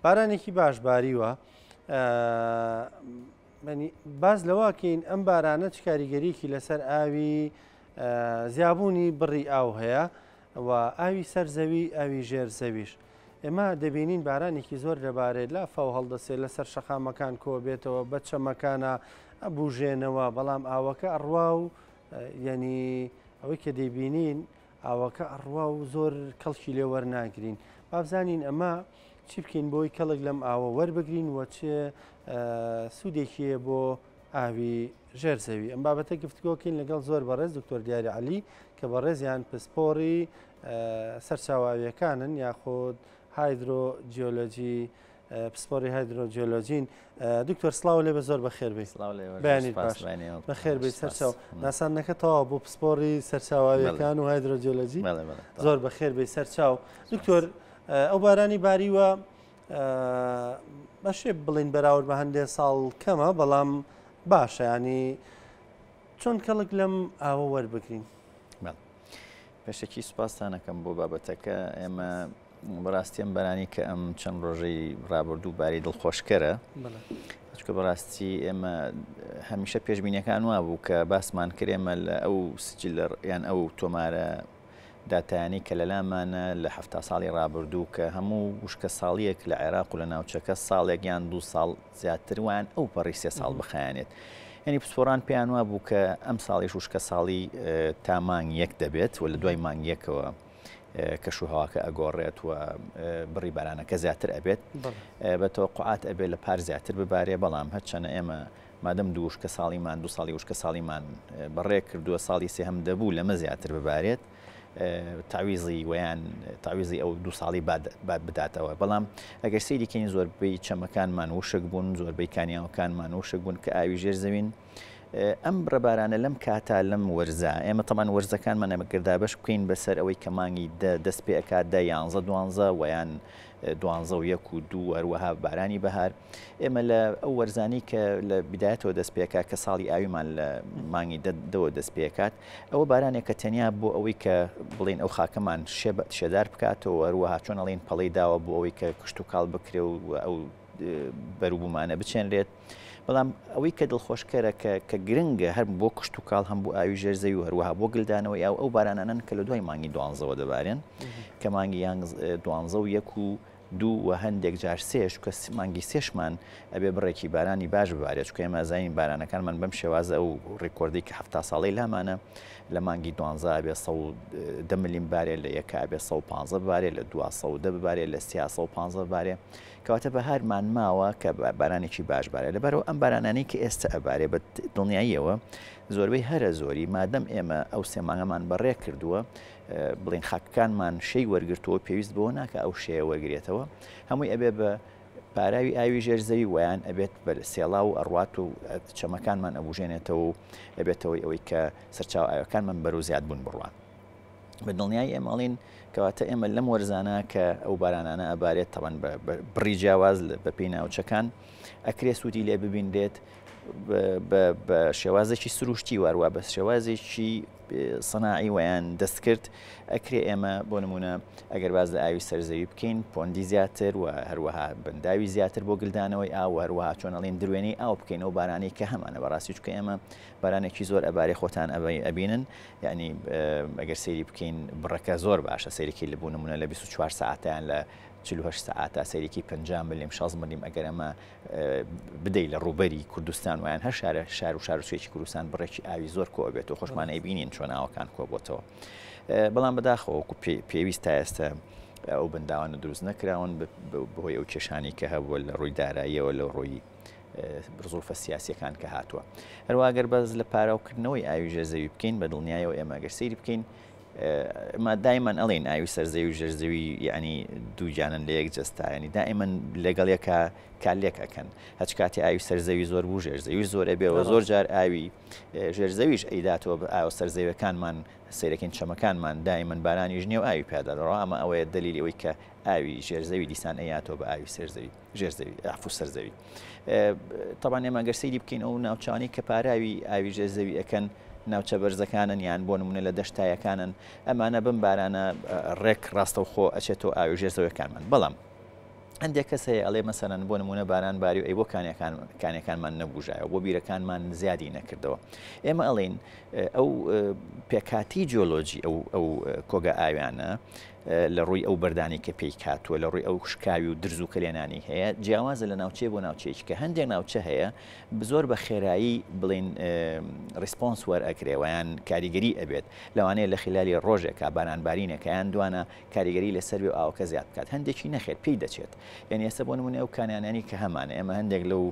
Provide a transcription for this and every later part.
بارانێکی باش باریوە باز لەواکەین ئەم بارانە چ کاریگەریەکی لەسەر ئاوی زیابوونی بڕی ئاو هەیە و ئاوی سەرزەوی ئاوی ژێر زەویش ئێمە دەبینین بارانێکی زۆر لەبارەت لافاو هەڵدەسێت لەسەر شەقامەکان کۆ بێتەوە بە چەمەکانە بژێنەوە بەڵام ئاوەکە ئەڕوا و یعنی ئەوەی کە دەیبینین ئاوەکە ئەڕوا و زۆر کەڵکی لێ وەرناگرین بابزانین ئەمە چی بکەین بۆی کەڵک لەم ئاوە وەربگرین وە چێ سوودێکیە بۆ ئاوی ژێر زەوی ئەم بابەتە گفتگۆکەین لەگەڵ زۆر بەڕێز دکتۆر دیاری عەلی کە بەڕێزیان پسپۆڕی سەرچاواییەکانن یاخود هایدرۆجیۆلۆجی پسپۆری هایدرۆجیۆلۆجین دکتۆر سڵاو لێ بە زۆر بەخێر بیت بەیانیت باش بەخێر بیت سەرچاو ناسانەکە تەواو بۆ پسپۆری سەرچاواییەکان و هایدرۆجیۆلۆجی زۆر بەخێر بیت سەرچاو دکتۆر ئەو بارانی باریوە بەشێ بڵین بەراورد بە هەندێک ساڵ کەمە بەڵام باشە ینی چۆن کەڵک لەم ئاوە وەربگرین پێشێکی سوپاسانەکەم بۆ بابەتەکە ئێمە بەڕاستی ئەم بەرانی کە ئەم چەند ڕۆژەی ڕابردوو باری دڵخۆشکەرە چکە بەڕاستی ئێمە هەمیشە پێشبینیەکان وا بوو کە باسمان کرێمە لە ئەو سجل یان ئەو تۆمارە داتایانی کە لەلامانە لە 7 ساڵی ڕابردوو کە هەموو وشکە ساڵیەک لە عێراق و لە ناوچەکە ساڵێک یان 2 ساڵ زیاتر وان ئەو پەڕی 3 ساڵ بخایانێت ینی پسپۆران پێیان وا بوو کە ئەم ساڵیش وشکە ساڵی تا مانگ یەک دەبێت و لە دوای مانگ یەکەوە کەشوهواکە ئەگۆڕێت و بڕی بارانەکە زیاتر ئەبێت بە تەوەقعات ئەبێت لە پار زیاتر ببارێ بەڵام هەرچەنە ئێمە مادەم دوو وشکە ساڵیمان 2 ساڵی وشکە ساڵیمان بەڕێ کردووە ساڵی سێهەم دەبوو لەمە زیاتر ببارێت تعویزی ویان تعویزی ئەو 2 ساڵی بعد بداتەوە بەڵام ئەگەر سەیریکەین زۆربەی چەمەکانمان وشک بوون زۆربەی کانیاوەکانمان وشک بوون کە ئاوی ژێر زەوین ئەم ڕەبارانە لەم کاتا لەم وەرزە ئێمە تەمان وەرزەکانمان ئەمەگردا بەش بکەین بەسەر ئەوەی کە مانگی دەست پێ ئەکات 11 12 ویان 12 و 1 و 2 هەروەها بارانی بەهار ئێمە لە ئەو وەرزانی کە لە بیدایەتەوە دەست پێکات کە ساڵی ئاویمان لە مانگی دەوە دەست پێکات ئەوە بارانێک کە تەنیا بۆ ئەوەی کە بڵین ئەو خاکەمان شێدار بکاتەوە هەروەها چۆن ئەڵین پەڵەی داوە بۆ ئەوەی کە کشت و کاڵ بکرێ و ئەو بەروبوومانە بچێنرێت بەڵام ئەوەی کە دڵخۆشکەرە کە گرنگە هەر بۆ کشت و کاڵ هەم بۆ ئاوی ژێر زەوی و هەروەها بۆ گلدانەوەی ئەو بارانانن کە لە دوای مانگی 12ەوە دەبارێن کە مانگی یان 12 و 1 و 2 و هەندێک جار سێش کە مانگی سێشمان ئەبێ بڕێکی بارانی باش ببارێت چکە ئێمە زانین بارانەکانمان بەم شێوازە ئەو ڕێکۆردی کە 7 ساڵی لامانە لە مانگی 12 بێ 110 ملیم بارێ لە یەکا بێ 150 بارێ لە 210 ببارێ لە 350 بارێ کەواتە بەهارمان ماوە کە بارانێکی باش بارێ لەبەرەوە ئەم بارانانەی کە ئێستا ئەبارێ بە دڵنیاییەوە زۆربەی هەرە زۆری مادەم ئێمە ئەو سێمانگەمان بەڕێ کردووە بڵین خاکەکانمان شەی وەرگرتەوە پێویست بۆ ناکە ئەو شەیە وەرگێتەوە هەمووی ئەبێ بە پاراوی ئاوی ژێر زەوی ویان ئەبێت بە سێڵا و ئەڕوات و چەمەکانمان ئەبوژێنێتەوە و ئەبێتەوەی ئەوەی کە سەرچاو ئاوەکانمان بەرەو زیاد بوون بڕوان بە دڵنیایی ئێمەڵین کەواتە ئێمە لەم وەرزانە کە ئەو بارانانە ئەبارێت تەوان بڕی جیاواز بە پێی ناوچەکان ئەکرێ سوودی لێ ببیندێت بە شێوازێکی سروشتی واروە بە شێوازێکی سەناعی ویان دەست کرد ئەکرێ ئێمە بۆ نمونە ئەگەر باز لە ئاوی سەرزەوی بکەین پۆندی زیاتر و هەروەها بەنداوی زیاتر بۆ گلدانەوەی ئاو هەروەها چۆنەڵین درێنەی ئاو بکەین ئەو بارانی کە هەمانە بەڕاستی چکە ئێمە بارانێکی زۆر ئەبارەی خۆتان ئەبینن یعنی ئەگەر سەیری بکەین بڕەکە زۆر باشە سەیرێکی لە بوو نمونە لە 24 ساعتیان لە 48 ساعتا سەیرێکی 50 ملیم 6 ملیم ئەگەر ئەمە بدەی لە ڕووبەری کوردستان ویان هەر شار و شارچێکی کوردستان بڕێکی ئاوی زۆر کۆ بێت و خۆشمانە ئەبینین چۆن ئاوەکان کۆ بۆتەوە بەڵام بەداخەوە پێویست تا ئێستا ئەو بەنداوانە دروست نەکراون بەهۆی ئەو کێشانی کە هەبووە لە ڕووی داراییەوە لە ڕۆی زۆرفە سیاسیەکان کە هاتووە هەروەگەر بەز لە پاراوکردنەوەی ئاوی ژێر زەوی بکەین بە دڵنیایەوە ئێمە ئەگەر سەیری بکەین ما دائما ئەڵێن ئاوی سەرزەوی و ژێرزەوی یعنی دوو جانن لە یەک جەستا ینی دائما لەگەڵ یەکە کالێک ئەکەن هەچ کاتی ئاوی سەرزەوی زۆر بوو ژێرزەوی زۆر ئەبێەوە زۆر جار ئاوی ژێرزەویش ئەیداتەوە ئاو سەرزەویەکانمان سیرەکەین چەمەکانمان دائما بارانی ژنێ و ئاوی پێداڕەوە ئەمە ئەوەیە دلیلی ئەوەی کە ئاوی ژێرزەوی دیسان ئەیاتەوە بە ئاوی سەرزەوی ژێرزەوی ئافو سەرزەوی طبعا ئێمە گەر سەیری بکەین ئەو ناوچانی کە پاراوی ئاوی ژێرزەوی ئەکەن ناوچە بەرزەکانن یان بۆ نمونە لە دەشتایەکانن ئەمانە بم بارانە ڕێک ڕاستەوخۆ ئەچێتەوە ئاوی ژێرزەویەکانمان بەڵام هەندێک کەس هەیە ئەڵێ مەسەرەن بۆ نمونە باران باری و ئەی بۆ کانەکانمان نەبوژایەوە بۆ بیرەکانمان زیادی نەکردەوە ئێمە ئەڵێن ئەو پێکاتی جیۆلۆجی ئەو کۆگە ئاویانە لە ڕووی ئەو بەردانی کە پێی کاتووە لە ڕووی ئەو شکاوی و درز و کلێنانی هەیە جیاوازە لە ناوچێ بۆ ناوچێکی کە هەندێک ناوچە هەیە زۆر بە خێرایی بڵین ڕیسپۆنس وەرئەگرێوەیان کاریگەری ئەبێت لەوانەیە لە خلالی ڕۆژێکە بارانبارینێکە یان دوانە کاریگەری لەسەر بێ و ئاوکە زیاد بکات هەندێکی نەخێت پێی دەچێت یعنی ئێستا بۆ نمونە ئەو کانیانانی کە هەمانە ئێمە هەندێک لەو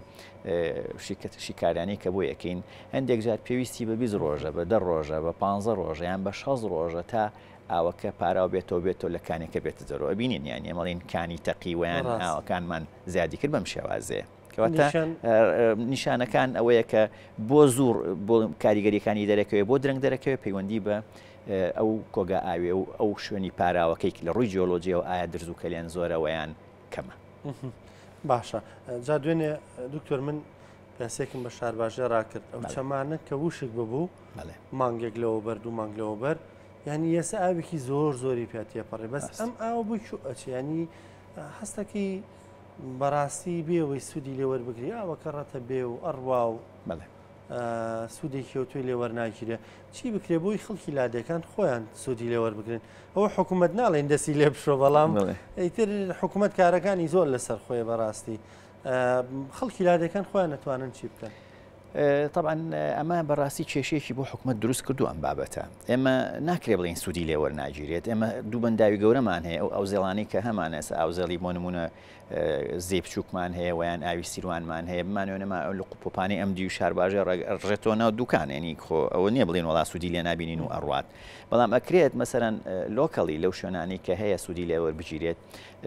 شیکارانی کە بۆ یەکەین هەندێک جار پێویستی بە 20 ڕۆژە بە 10 ڕۆژە بە 15 ڕۆژە یان بە 6 ڕۆژە تا ئاوەکە پاراو بێتەوە لە کانێکە بێتە دەرەوە بینین یان ئێمەڵین کانی تەقیویان ئاوەکانمان زیادی کرد بەم شێوازەیە کەواتە نیشانەکان ئەوەیە کە بۆ زوور بۆ کاریگەریەکانی دەرەکەوێت بۆ درەنگ دەرەکەوێت پەیوەندی بە ئەو کۆگە ئاوێ و ئەو شوێنی پاراوەکەی لە ڕووی جیۆلۆجیەوە ئایا درز و کەلێن زۆرەوەیان کەمە. باشە جا دوێنێ دکتۆر من پێسێکم بە شارباژێ ڕاکرد ئەو چەمانە کە وشک ببوو مانگێک لەوە بەر دوو مانگ لەوە بەر ینی ئێستا ئاوێکی زۆری پێ تێپەڕێ بەس ئەم ئاوە بووی ئەچ ینی هەستەکەی بەڕاستی بێەوەی سوودی لێوەربگری ئاوەکە ڕەتە بێ و ئەڕوا و سوودێکی و توی لێوەرناگیرێ چی بکرێ بۆی خەڵکی لادەکان خۆیان سوودی لێوەربگرن ئەوە حکوومەت ناڵێن دەستی لێ بشۆ بەڵام ئەیتر حکوومەت کارەکانی زۆر لەسەر خۆی بەڕاستی خەڵکی لادەکان خۆیان نەتوانن چی بکەن. طبعا ئەمە بەڕاستی کێشەیەکی بۆ حکوومەت دروست کردو ئەم بابەتە ئێمە ناکرێ بڵین سوودی لێوەرناگیرێت ئێمە دوو بەنداوی گەورەمان هەیە ئەو زێڵانی کە هەمانە ئاوزەڵی بۆ نمونە زێ بچووکمان هەیە ویان ئاوی سیروانمان هەیە بمانوێنەما لە قوپۆپانی ئەمدی و شارباژێ ڕێژێتەوە ناو دوکانێنی خۆ ئەوە نییە بڵین وڵا سوودی لێ نبینین و ئەڕوات بەڵام ئەکرێت مەسەرەن لۆکەڵی لەو شوێنانی کە هەیە سوودی لێوەربگیرێت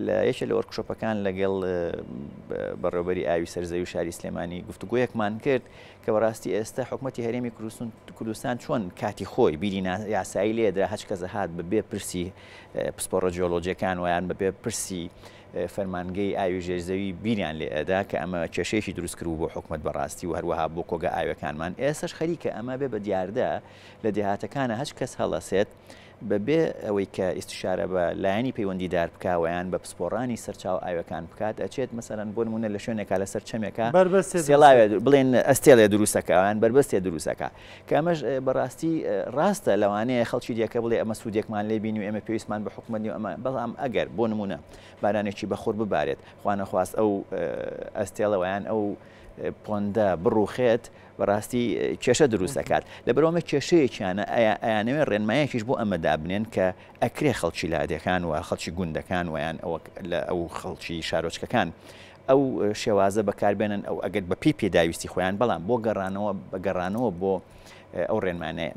لە یەکێ لە وەرکشۆپەکان لەگەڵ بەڕێوەبەری ئاوی سەرزەوی و شاری سلێمانی گفتوگویەکمان کرد کە بەڕاستی ئێستا حکوومەتی هەرێمی کوردستان چۆن کاتی خۆی بیری یاسایی لێدرا هەچ کەس هات بەبێ پرسی پسپۆڕە جیۆلۆجیەکان ویان بەبێ پرسی فەرمانگەی ئاوی ژێرزەوی بیریان لێ ئەدا کە ئەمە کێشەیەکی دروست کرد بۆ حکوومەت بەڕاستی و هەروەها بۆ کۆگە ئاوەکانمان ئێستش خەریکە ئەمە بێ بە دیاردە لە دێهاتەکانە هەچ کەس هەڵەسێت بەبێ ئەوەی کە ئیستشارە بە لایەنی پەیوەندیدار بکاوەیان بە پسپۆڕانی سەرچاو ئاوەکان بکات ئەچێت مەسەرەن بۆ نمونە لە شوێنێکا لەسەر چەمێکە سێڵاوێ بڵێن ئەستێڵێ دروستەکەیان بربەستێ دروستەکە کە ئەمەش بەڕاستی ڕاستە لەوانەیە خەڵکی دیەکە بڵێ ئەمە سوودێکمان لێ بینی و ئێمە پێویستمان بە حکوومەتی ئەمە بەڵام ئەگەر بۆ نمونە بارانێکی بەخۆر ببارێت خوانەخواست ئەو ئەستێڵەوەیان ئەو پۆندە بڕوخێت بەڕاستی کێشە دروست دەکات لەبەرەوەمە کێشەیەکیانە ئەیانەوێت ڕێنمایەکیش بۆ ئەمە دابنێن کە ئەکرێ خەڵکی لادەکان و خەڵکی گوندەکان ویان لە ئەو خەڵکی شارۆچکەکان ئەو شێوازە بەکاربێنن ئەو ئەگەر بە پێی پێداویستی خۆیان بەڵام بۆ گەڕانەوە بۆ ئەو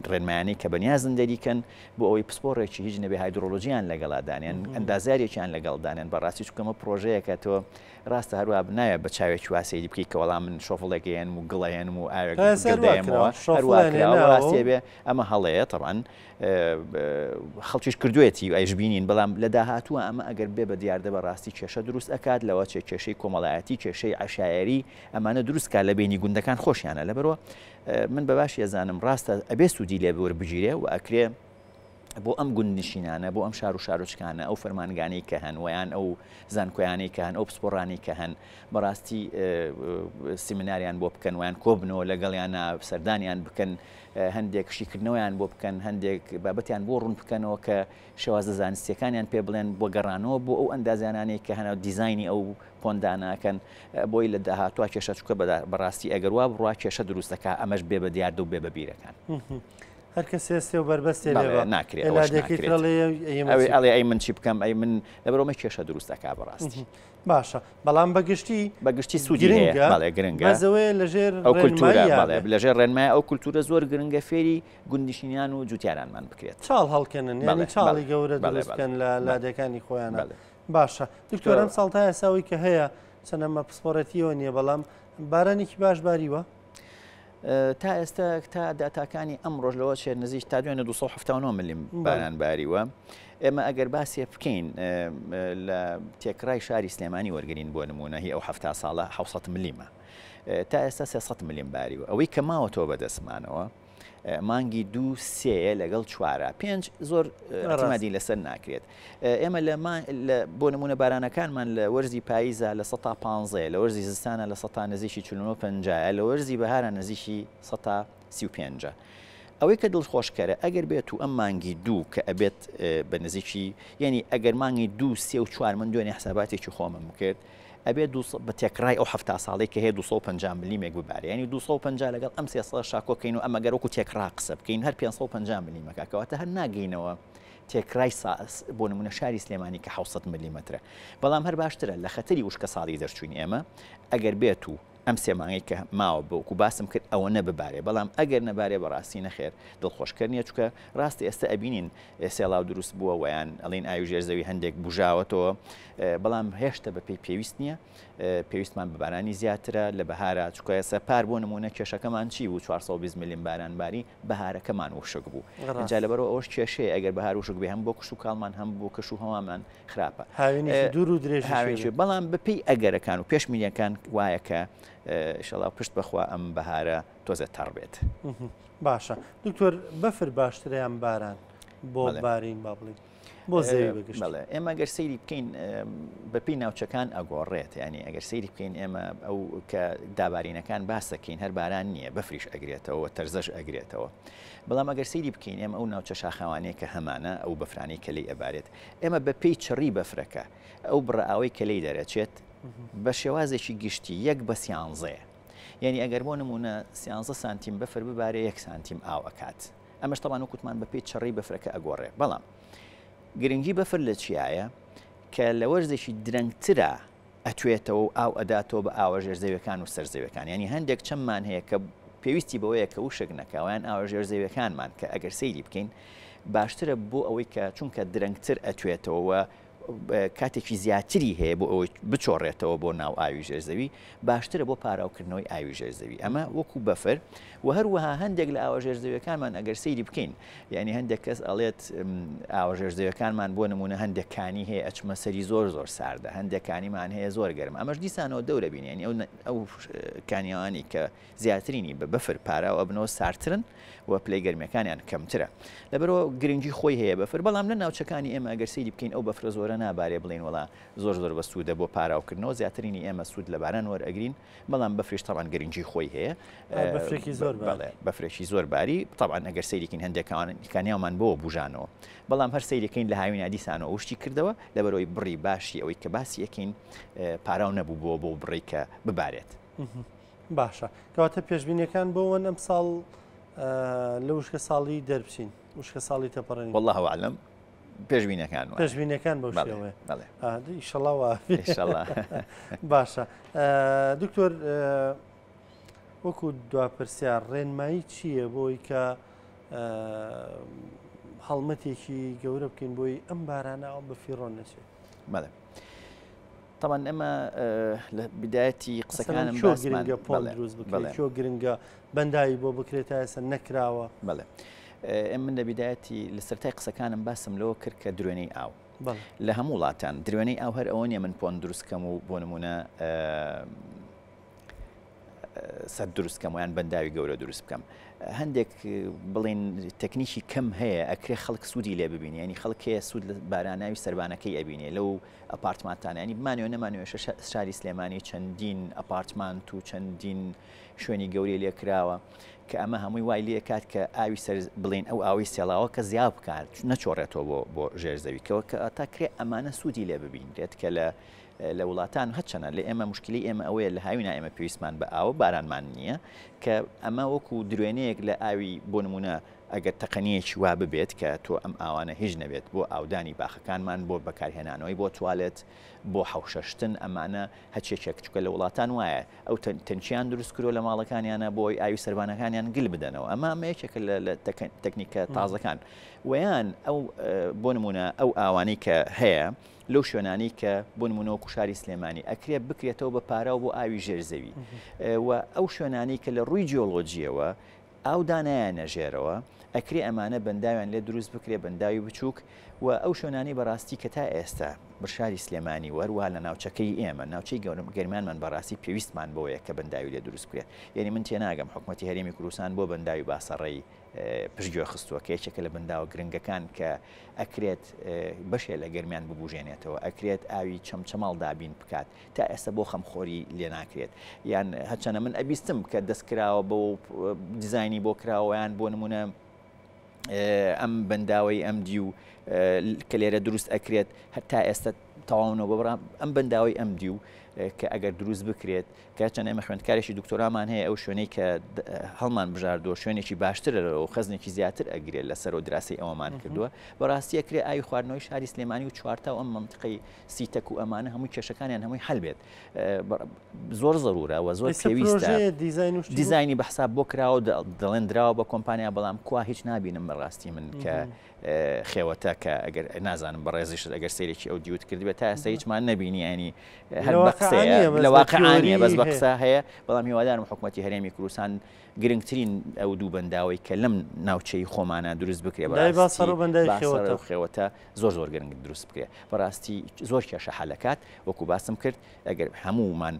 ڕێنمایانی کە بەنیازن دەریکەن بۆ ئەوەی پسپۆڕێکی هیچ نەبێ هایدرۆلۆژیان لەگەڵادانیان ئەندازاریێکیان لەگەڵدانێن بەڕاستی چکەمە پرۆژەیەکە تۆ ڕاستە هەروە بنایە بە چاوێکی واسەی بکەیت کە وەڵام من شۆفڵێکیان و گڵەیەنم و ئاوێکدەمەوە هەروەڕاستی بێ ئەمە هەڵەیە تەڕەن خەڵکیش کردوێتی و ئەیش بینین بەڵام لە داهاتووە ئەمە ئەگەر بێ بە دیاردە بەڕاستی کێشە دروست ئەکات لەوە چێ کێشەی کۆمەڵایەتی کێشەی عشایری ئەمانە دروستکە لە بینی گوندەکان خۆشیانە لەبەرەوە من بەباش ێزانم ڕاستە ئەبێ سوودی لێ وەربگیرێ و ئەکرێ بۆ ئەم گوندنشینانە بۆ ئەم شار و شارۆچکانە ئەو فەرمانگانەی کە هەن ویان ئەو زانکۆیانەی کە هەن ئەو پسپۆڕانی کە هەن بەڕاستی سیمیناریان بۆ بکەن ویان کۆبنەوە لەگەڵیانە سەردانیان بکەن هەندێک شیکردنەوەیان بۆ بکەن هەندێک بابەتیان بۆ ڕوون بکەنەوە کە شێوازە زانستیەکانیان پێ بڵێن بۆ گەڕانەوە بۆ ئەو ئەندازیانانەی کە هەنە دیزایانی ئەو پۆنداناکەن بۆی لە داهاتوە کێشە چکە بەڕاستی ئەگەروا بڕوا کێشە دروستەکە ئەمەش بێ بە دیارد و بێ بە بیرەکان. هەر کە سێستێ و بەربەستێ ناکرێت ئەی من چی بکەم ئەی من لەبەرەوەمە کێشە دروستەکە بەڕاستی باشە بەڵام بەگشتی سوودی گرنگە لەژێر ئەو کولتورە لەژێر ڕێنمای ئەو کولتورە زۆر گرنگە فێری گوندیشینیان و جوتیارانمان بکرێت چاڵ هەڵکەنن یعنی چاڵی گەورە دروستکەن لە لادەکانی خۆیان باشە دکتۆر ئەم ساڵتای ئەساوی کە هەیە چەنەمە پسپۆرەتیەوە نییە بەڵام بارانێکی باش باریوە تا ئێستا تا داتاکانی ئەم ڕۆژ لەوە شێر نزیک تا دوێنە 279 ملیم باران باریوە ئێمە ئەگەر باسێ بکەین لە تێکڕای شاری سلێمانی وەرگین بۆ نمونە هی ئەو 7 ساڵە 600 ملیمە تا ئێستا 300 ملیم باریوە ئەوەی کە ماوەتەوە بەدەستمانەوە مانگی 2-3 لەگەڵ 4 5 زۆر ئەتیمادی لەسەر ناکرێت. ئێمە بۆ نمونە بارانەکانمان لە وەرزی پاییزە لە 115 لە وەرزی زستانە لە 100 نزیکی 49 لە وەرزی بەهارە نزیکی 135. ئەوەی کە دڵخۆشکەرە ئەگەر بێت و ئەم مانگی 2 کە ئەبێت بە نزیکی یعنی ئەگەر مانگی 2 3 و 4 من دوێنێ حساباتێکی خۆمم کرد ئەبێت بە تێکڕای ئەو هەفتا ساڵی کە هەیە 250 میلیمێک ببارێ ینی 250 لەگەڵ ئەم 300 شاکۆکەین و ئەمە گەرەوەکو تێکڕا قسە بکەین هەر 550 میلیمەکەواتە هەر ناگەینەوە تێکڕای بۆ نمونە شاری سلێمانی کە 600 میلیمەترە بەڵام هەر باشترە لە خەتەری وشکە ساڵی دەرچوین ئێمە ئەگەر بێت و ئەم سێمانگی کە ماوە بەوەکو باسم کرد ئەوە نەببارێ بەڵام ئەگەر نەبارێ بەڕاستی نەخێر دڵخۆشکەر نییە چکە ڕاستی ئێستا ئەبینین سێڵاو دروست بووە ویان ئەڵین ئاوی ژێرزەوی هەندێک بژاوەتەوە بەڵام هێشتا بە پێی پێویست نییە پێویستمان بەبارانی زیاترە لە بەهارە چکە ئێستا پار بۆ نمونە کێشەکەمان چی بوو 420 میلیم بارانباری بەهارەکەمان وشک بوو جا لەبەرەوە ئەوش کێشەیە ئەگەر بەهار وشک بێ هەم بۆ کش و کاڵمان هەم بۆ کەش و هەوامان خراپە دوور و درێژ بەڵام بەپی ئەگەرەکان و پێش میلیەکان وایە کە ئینشەڵا پشت بەخوا ئەم بەهارە تۆزە تەڕ بێت. باشە دکتۆر بەفر باشتریان باران بۆ بارین با بڵین بۆ زەوی بگشت. بەڵێ ئێمە گەر سەیری بکەین بەپی ناوچەکان ئەگۆڕێت ینی ئەگەر سەیری بکەین ئێمە ئەو کە دابارینەکان باسەکەین هەر باران نییە بەفریش ئەگرێتەوە تەرزەش ئەگرێتەوە بەڵام ئەگەر سەیری بکەین ئێمە ئەو ناوچە شاخەوانەیە کە هەمانە ئەو بەفرانی کە لی ئەبارێت ئێمە بەپی چڕی بەفرەکە ئەو بڕئاوی کە لی دەرەچێت بە شێوازێکی گشتی 1 بە 13 یعنی ئەگەر بۆ نمونە 13 سانتیم بەفر ببارێ 1 سانتیم ئاو ئەکات ئەمەش تەوان وکوتمان بەپی چڕی بەفرەکە ئەگۆڕێ بەڵام گرنگی بەفر لە چیایە کە لە وەرزێکی درەنگترە ئەتوێتەوە ئاو ئەداتەوە بە ئاوەژێر زەویەکان و سەرزەویەکان ینی هەندێک چەممان هەیە کە پێویستی بەوەیە کە وشک نەکەوەیان ئاوەژێر زەویەکانمان کە ئەگەر سەیری بکەین باشترە بۆ ئەوەی کە چونکە درەنگتر ئەتوێتەوە کاتێکی زیاتری هەیە بۆ ئەوەی بچۆڕێتەوە بۆ ناو ئاوی ژێرزەوی باشترە بۆ پاراوکردنەوەی ئاوی ژێرزەوی ئەمە وەکو بەفر و هەروەها هەندێک لە ئاوە ژێرزەویەکانمان ئەگەر سەیری بکەین یعنی هەندێک کەس ئەڵێت ئاوە ژێرزەویەکانمان بۆ نمونە هەندێکانی هەیە ئەچمە سەری زۆر ساردە هەندێکانیمان هەیە زۆر گەرم ئەمەش دیسانەوە دەورە بین ینی ئەو کانیەوانی کە زیاترینی بە بەفر پاراوە بنەوە سارترن و پلەی گەرمیەکانیان کەمترە لەبەرەوە گرنگی خۆی هەیە بەفر بەڵام لە ناوچەکانی ئێمە ئەگەر سەیری بکەین ئەو بەفرە زۆرە نابارێ بڵین وڵا زۆر بە سوودە بۆ پاراوکردنەوە زیاترینی ئێمە سوود لە باران وەرئەگرین بەڵام بەفریش تەوان گرنگی خۆی هەیە بەفرێکی زۆر باری طبعاً ئەگەر سەیریکەین هەندێکانیامان بۆ بژانەوە بەڵام هەر سەیرەکەین لە هاوینە دیسانەوە وشتی کردەوە لەبەرەوەی بڕی باشی ئەوەی کە باسی یەکەین پاراو نەبوو بۆ بڕی کە ببارێت. باشە کەواتە پێشبینیەکان بۆەوەن ئەم ساڵ لە وشکە ساڵی دەربچین وشکە ساڵی تەپەڕێنی والله ئەعلەم پێشبینیەکان بەو شێوەیە ئیشەڵڵا باشە دکتۆر وەکو دواپرسیار ڕێنمایی چییە بۆی کە هەڵمەتێکی گەورە بکەین بۆی ئەم بارانە ئەو بە فیڕۆن نەچێت بەڵێ طبعا ئەمە لە بدایەتی قسەکانم گرنگە پۆل دروست بکەین چۆ گرنگە بەندایی بۆ بکرێتە ئێستا نەکراوە بەڵێ ئەم من لە بدایەتی لە سەرای قسەکانم باسم لەوە کرد کە درێنەی ئاو لە هەموو وڵاتان درێنەی ئاو هەر ئەوە نیە من پۆن دروستکەم و بۆ نمونە سەر دروستکەم ویان بەنداوی گەورە دروست بکەم هەندێک بڵین تەکنیکی کەم هەیە ئەکرێ خەڵک سوودی لێ ببینی ینی خەڵکەیە سوود لە باراناوی سەربانەکەی ئەبینێ لەو ئەپارتمانتانە ینی بمانەوە نەمانوێ شاری سلێمانی چەندین ئەپارتمانت و چەندین شوێنی گەوری لێکراوە کە ئەمە هەمووی وای لێ کات کە ئاوی سەر بڵین ئەو ئاوی سێڵاوە کە زیاب بکات نەچۆڕێتەوە بۆ ژێرزەویکەوە کە تا کرێ ئەمانە سوودی لێ ببینرێت کە لە وڵاتان هەچەنە لە ئێمە مشکلی ئێمە ئەوەیە لە هاوینا ئێمە پێویستمان بە ئاوە بارانمان نییە کە ئەمە وەکو درێنەیەک لە ئاوی بۆ نمونە ئەگەر تەقەنیەکی وا ببێت کە تۆ ئەم ئاوانە هیچ نەبێت بۆ ئاودانی باخەکانمان بۆ بەکارهێنانەوەی بۆ توالێت بۆ حوشەشتن ئەمانە هەچێکێک چکە لە وڵاتان وایە ئەو تەنچیان دروست کرۆ لە ماڵەکانیانە بۆی ئاوی سەربانەکانیان گل بدەنەوە ئەمە یەکێک لە تەکنیکە تازەکان ویان ئەو بۆ نمونە ئەو ئاوانەی کە هەیە لەو شوێنانی کە بۆ نمونەوە کوشاری سلێمانی ئەکرێ بکرێتەوە بە پارە و بۆ ئاوی ژێرزەوی و ئەو شوێنانی کە لە ڕووی جیۆلۆجیەوە ئاو دانایە نەژێرەوە ئەکرێ ئەمانە بەنداویان لێ دروست بکرێ بەنداوی بچووک و ئەو شوێنانی بەڕاستی کە تا ئێستا برشاری سلێمانی وەروە لە ناوچەکەی ئێمە ناوچەی گەرمانمان بەڕاستی پێویستمان بۆیە کە بەنداوی لێ دروست بکرێت یعنی من تێناگەم حکوومەتی هەرێمی کوردستان بۆ بەنداوی باسەڕێی پشتگوێ خستووە کە یەکێکە لە بەنداوە گرنگەکان کە ئەکرێت بەشێ لە گەرمیان ببوژێنێتەوە ئەکرێت ئاوی چەمچەماڵ دابین بکات تا ئێستا بۆ خەمخۆری لێ ناکرێت یان هەچەنە من ئەبیستم کە دەستکراوە بۆ دیزایانی بۆ کراوەیان بۆ نمونە ئەم بەنداوی ئەم دی و کە لێرە دروست ئەکرێت هەتا ئێستا تەواونەوە بەڕام ئەم بەنداوی ئەم دی و کە ئەگەر دروست بکرێت کە چەند ئێمە خوێندکارێکی دکتۆرامان هەیە ئەو شوێنەی کە هەڵمان بژاردووە شوێنێکی باشترە و خەزنێکی زیاتر ئەگرێت لەسەر و دراسی ئەوەمان کردووە بەڕاستی ئەکرێت ئاوی خواردنەوەی شاری سلێمانی و چوارتا و ئەم منطقەی سیتەک و ئەمانە هەمووی کێشەکانیان هەمووی هەل بێت زۆر ضرورە و زۆر پێویستە دیزایانی بەحساب بۆ کراوە دەڵێن دراوە بە کۆمپانیا بەڵام کوا هیچ نبینم بەڕاستی من کە خێوەتە کە ئەگەر نازانم بەڕێزیش ئەگەر سێرێکی ئەو دیوت کردبێت تا ئێستا هیچمان نەبینی ینی هەر بە قسەیە لە واقعانیە بەس بە قسە هەیە بەڵام هیوادارم حکوومەتی هەرێمی کوردستان گرنگترین ئەو دوو بەنداوی کە لەم ناوچەی خۆمانە دروست بکرێ خێوەتە زۆر گرنگ دروست بکرێ بەڕاستی زۆر کێشە حەلەکات وەکو باسم کرد ئەگەر هەموومان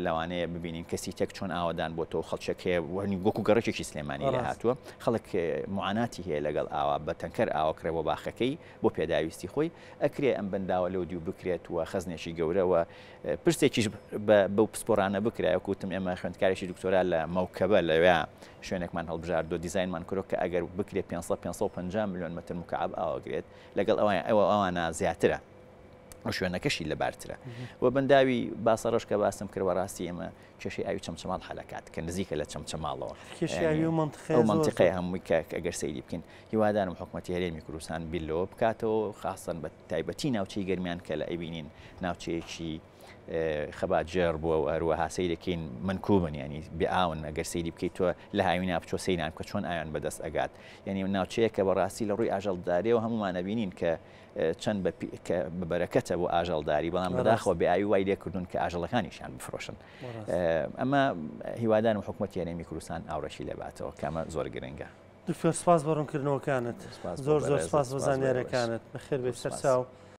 لەوانەیە ببینین کەسی تێک چۆن ئاوادان بۆ تۆ خەڵچەکەی وەرنی وەکو گەڕێکێکی سلێمانی لە هاتووە خەڵک معاناتی هەیە لەگەڵ ئاوا بە تەنکەر ئاوەکرێ بۆ باخەکەی بۆ پێداویستی خۆی ئەکرێ ئەم بەنداوە لەو دیو بکرێت و خەزنێکی گەورەوە پرسێکیش بەو پسپۆرانە بکرایە کوتم ئێمە خوێندکارێکی دکتۆرا لە مەوکەبە لەوێ شوێنێکمان هەڵبژاردۆ دیزاینمان کڕۆ کە ئەگەر بکرێت 550 میلیۆن مەتر مکعب ئاوەگرێت لەگەڵ ئەوانە زیاترە شوێنەکەشی لە بارترە و بەنداوی باسەڕۆژ کە باسم کردوە ڕاستی ئێمە کێشەی ئاوی چەمچەماڵ حەلەکات کە نزیکە لە چەمچەماڵەوە منطقەی هەمووی کە ئەگەر سەیری بکەین هیوادارم حکوومەتی هەرێمی کوردستان بیلەوە بکاتەوە خاصەن بە تایبەتی ناوچەی گەرمیان کە لە ئەیبینین ناوچەیەکی خەباتجێر بووە و هەروەها سەیر دەکەین منکوبن ینی بێئاون ئەگەر سەیری بکەیت تۆ لە هاوینا بچۆ سەیران کە چۆن ئاویان بەدەست ئەگات یعنی ناوچەیە کە بەڕاستی لە ڕووی ئاژەڵداریەوە هەمومان نەبینین کە چەند بە بەرەکەتە بۆ ئاژەڵداری بەڵام بەداخەوە بێئاوی وای لێکردون کە ئاژەڵەکانیشیان بفرۆشن ئەمە هیوادارم حکوومەتی هەرێمی کوردستان ئاوڕەشی لێباتەوە کامە زۆر گرنگە دکتۆر سپاس بە ڕوونکردنەوەکانت زۆر سپاس بۆ زانیاریەکانت بەخێر بێ سەرچاو